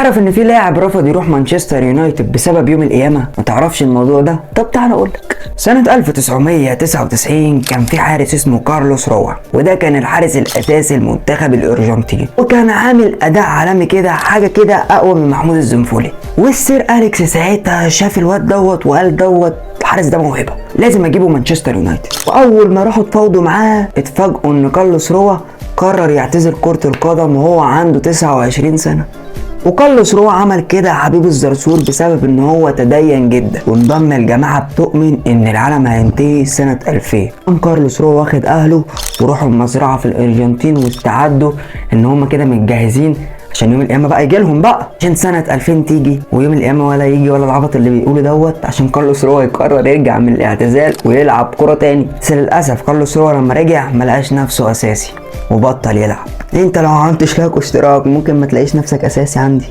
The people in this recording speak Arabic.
تعرف ان في لاعب رفض يروح مانشستر يونايتد بسبب يوم القيامه؟ ما تعرفش الموضوع ده؟ طب تعال اقولك. سنة 1999 كان في حارس اسمه كارلوس روا، وده كان الحارس الاساسي المنتخب الارجنتيني، وكان عامل اداء عالمي كده، حاجه كده اقوى من محمود الزنفولي. والسير اليكس ساعتها شاف الواد دوت وقال دوت الحارس ده موهبه، لازم اجيبه مانشستر يونايتد. واول ما راحوا اتفاوضوا معاه اتفاجئوا ان كارلوس روا قرر يعتزل كرة القدم وهو عنده 29 سنة. وكارلوس روا عمل كده يا حبيب الزرسور بسبب ان هو تدين جدا وانضم لجماعة بتؤمن ان العالم هينتهي سنة 2000. كان كارلوس روا واخد اهله وراحوا المزرعة في الارجنتين واستعدوا ان هم كده متجهزين عشان يوم القيامة بقى يجيلهم بقى، عشان سنة 2000 تيجي ويوم القيامة ولا يجي ولا العبط اللي بيقوله دوت، عشان كارلوس روا يقرر يرجع من الاعتزال ويلعب كرة تاني. بس للأسف كارلوس روا لما رجع ملقاش نفسه أساسي وبطل يلعب. انت لو عملت اشتراك ممكن ما تلاقيش نفسك أساسي عندي.